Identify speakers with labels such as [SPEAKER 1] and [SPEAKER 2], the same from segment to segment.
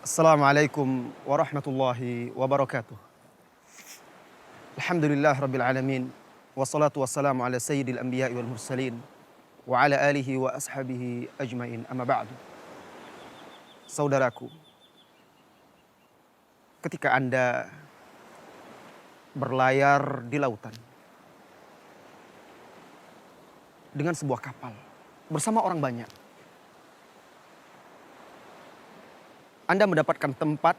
[SPEAKER 1] Assalamualaikum warahmatullahi wabarakatuh. Alhamdulillah rabbil alamin. Wassalatu wassalamu ala sayyidil anbiya'i wal mursalin. Wa ala alihi wa ashabihi ajmain, amma ba'du. Saudaraku, ketika Anda berlayar di lautan dengan sebuah kapal bersama orang banyak, Anda mendapatkan tempat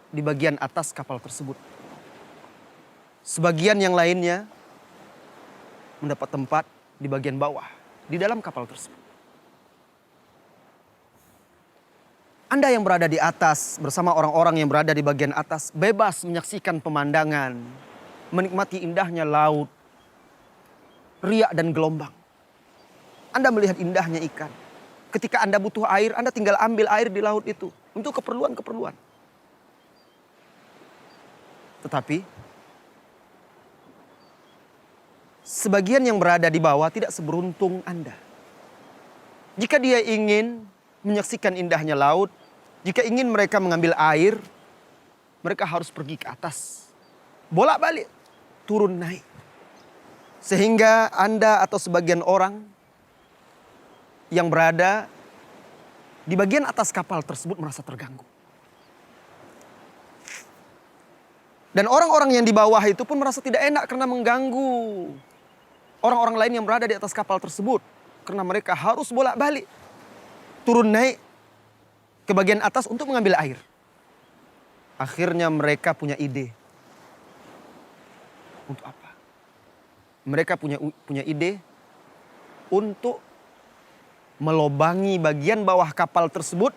[SPEAKER 1] di bagian atas kapal tersebut. Sebagian yang lainnya mendapat tempat di bagian bawah, di dalam kapal tersebut. Anda yang berada di atas bersama orang-orang yang berada di bagian atas bebas menyaksikan pemandangan, menikmati indahnya laut, riak dan gelombang. Anda melihat indahnya ikan. Ketika Anda butuh air, Anda tinggal ambil air di laut itu untuk keperluan-keperluan. Tetapi sebagian yang berada di bawah tidak seberuntung Anda. Jika dia ingin menyaksikan indahnya laut, jika ingin mereka mengambil air, mereka harus pergi ke atas. Bolak-balik, turun naik. Sehingga Anda atau sebagian orang yang berada di bagian atas kapal tersebut merasa terganggu. Dan orang-orang yang di bawah itu pun merasa tidak enak karena mengganggu orang-orang lain yang berada di atas kapal tersebut. Karena mereka harus bolak-balik, turun naik ke bagian atas untuk mengambil air. Akhirnya mereka punya ide. Untuk apa? Mereka punya ide untuk melobangi bagian bawah kapal tersebut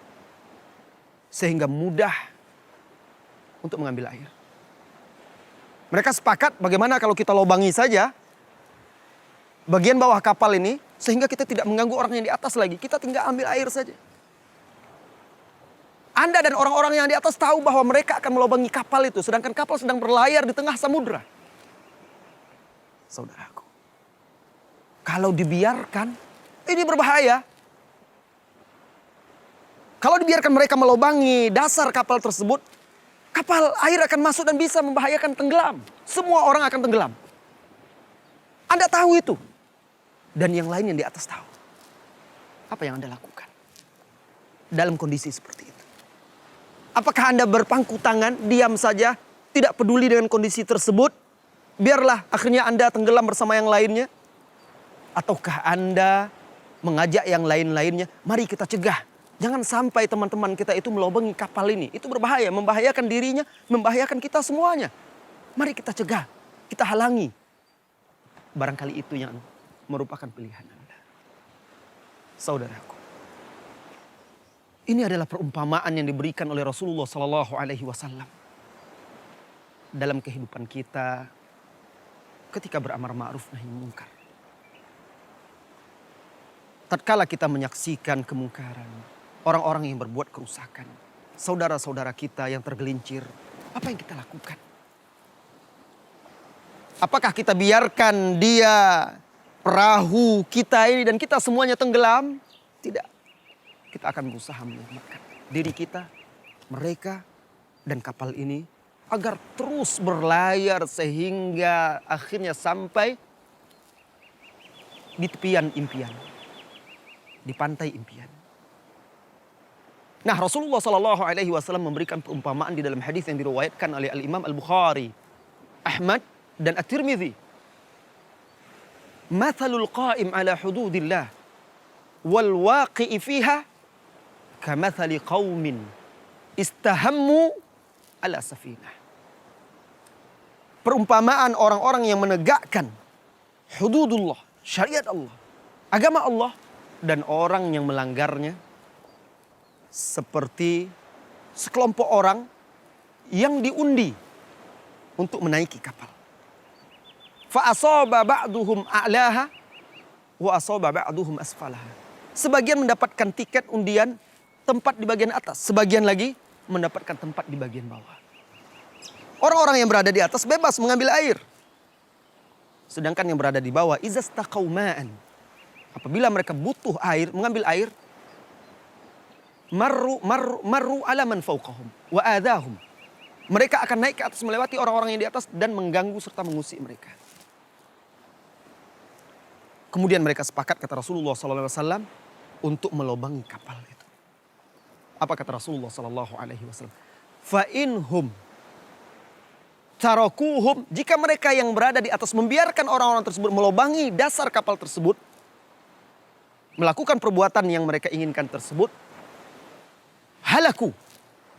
[SPEAKER 1] sehingga mudah untuk mengambil air. Mereka sepakat bagaimana kalau kita lobangi saja bagian bawah kapal ini sehingga kita tidak mengganggu orang yang di atas lagi. Kita tinggal ambil air saja. Anda dan orang-orang yang di atas tahu bahwa mereka akan melobangi kapal itu sedangkan kapal sedang berlayar di tengah samudra. Saudaraku, kalau dibiarkan ini berbahaya. Kalau dibiarkan mereka melobangi dasar kapal tersebut, kapal air akan masuk dan bisa membahayakan tenggelam. Semua orang akan tenggelam. Anda tahu itu. Dan yang lain yang di atas tahu. Apa yang Anda lakukan dalam kondisi seperti itu? Apakah Anda berpangku tangan, diam saja, tidak peduli dengan kondisi tersebut? Biarlah akhirnya Anda tenggelam bersama yang lainnya. Ataukah Anda mengajak yang lain-lainnya, mari kita cegah. Jangan sampai teman-teman kita itu melobangi kapal ini. Itu berbahaya, membahayakan dirinya, membahayakan kita semuanya. Mari kita cegah, kita halangi. Barangkali itu yang merupakan pilihan Anda. Saudaraku, ini adalah perumpamaan yang diberikan oleh Rasulullah SAW dalam kehidupan kita ketika beramar ma'ruf nahi munkar. Tatkala kita menyaksikan kemungkaran, orang-orang yang berbuat kerusakan, saudara-saudara kita yang tergelincir, apa yang kita lakukan? Apakah kita biarkan dia, perahu kita ini dan kita semuanya tenggelam? Tidak. Kita akan berusaha menyelamatkan diri kita, mereka, dan kapal ini agar terus berlayar sehingga akhirnya sampai di tepian impian, di pantai impian. Nah, Rasulullah SAW memberikan perumpamaan di dalam hadis yang diriwayatkan oleh Al-Imam Al-Bukhari, Ahmad dan At-Tirmidzi. Mathalul qa'im ala hududillah wal waqi'i fiha kamathali qaumin istahammu ala safinah. Perumpamaan orang-orang yang menegakkan hududullah, syariat Allah, agama Allah, dan orang yang melanggarnya seperti sekelompok orang yang diundi untuk menaiki kapal. Fa asaba ba'duhum a'laha wa asaba ba'duhum asfalaha. Sebagian mendapatkan tiket undian tempat di bagian atas, sebagian lagi mendapatkan tempat di bagian bawah. Orang-orang yang berada di atas bebas mengambil air. Sedangkan yang berada di bawah izastaqau ma'an. Apabila mereka butuh air, mengambil air, marru ala man fawqahum wa adahum. Mereka akan naik ke atas melewati orang-orang yang di atas dan mengganggu serta mengusik mereka. Kemudian mereka sepakat kata Rasulullah SAW untuk melobangi kapal itu. Apa kata Rasulullah SAW? Fa inhum tarakuhum, jika mereka yang berada di atas membiarkan orang-orang tersebut melobangi dasar kapal tersebut, melakukan perbuatan yang mereka inginkan tersebut, halaku,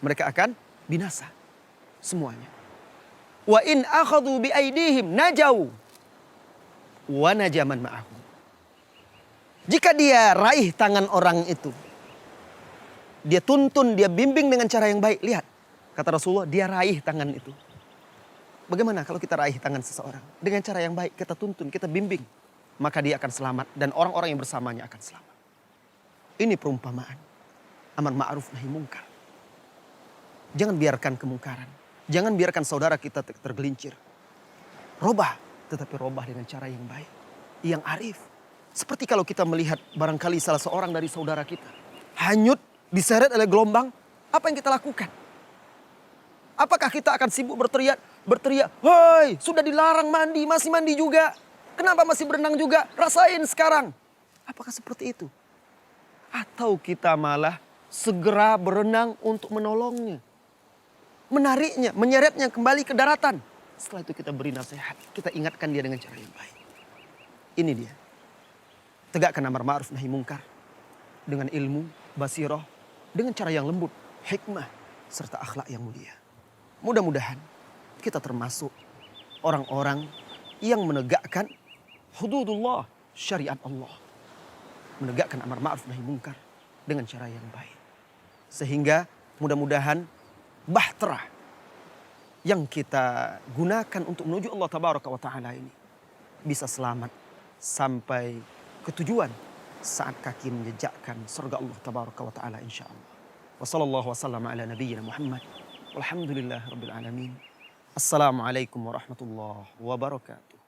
[SPEAKER 1] mereka akan binasa semuanya. Wa in akhadhu bi aidihim najau wa najaman ma'ahum. Jika dia raih tangan orang itu, dia tuntun, dia bimbing dengan cara yang baik. Lihat, kata Rasulullah, dia raih tangan itu. Bagaimana kalau kita raih tangan seseorang? Dengan cara yang baik, kita tuntun, kita bimbing. Maka dia akan selamat dan orang-orang yang bersamanya akan selamat. Ini perumpamaan amar ma'ruf nahi mungkar. Jangan biarkan kemungkaran. Jangan biarkan saudara kita tergelincir. Robah, tetapi robah dengan cara yang baik, yang arif. Seperti kalau kita melihat barangkali salah seorang dari saudara kita hanyut, diseret oleh gelombang, apa yang kita lakukan? Apakah kita akan sibuk berteriak, "Hoi, sudah dilarang mandi, masih mandi juga. Kenapa masih berenang juga? Rasain sekarang." Apakah seperti itu? Atau kita malah segera berenang untuk menolongnya, menariknya, menyeretnya kembali ke daratan. Setelah itu kita beri nasihat, kita ingatkan dia dengan cara yang baik. Ini dia. Tegakkan amar ma'ruf nahi mungkar dengan ilmu, basirah, dengan cara yang lembut, hikmah, serta akhlak yang mulia. Mudah-mudahan kita termasuk orang-orang yang menegakkan hududullah, syariat Allah. Menegakkan amar ma'ruf nahi mungkar dengan cara yang baik. Sehingga mudah-mudahan bahtera yang kita gunakan untuk menuju Allah Tabaraka wa Ta'ala ini bisa selamat sampai ke tujuan saat kaki menjejakkan surga Allah Tabaraka wa Ta'ala insyaAllah. Wa sallallahu wa sallam ala nabiyyina Muhammad. Walhamdulillah rabbil alamin. Assalamualaikum warahmatullahi wabarakatuh.